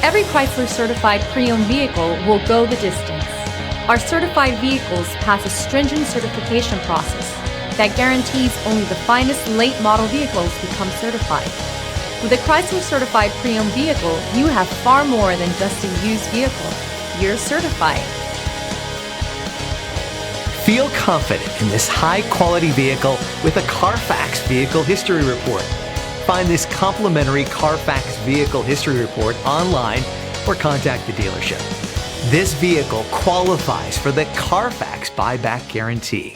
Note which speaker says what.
Speaker 1: Every Chrysler certified pre-owned vehicle will go the distance. Our certified vehicles pass a stringent certification process that guarantees only the finest late model vehicles become certified. With a Chrysler certified pre-owned vehicle, you have far more than just a used vehicle. You're certified.
Speaker 2: Feel confident in this high-quality vehicle with a Carfax Vehicle History Report. Find this complimentary Carfax Vehicle History Report online or contact the dealership. This vehicle qualifies for the Carfax Buyback Guarantee.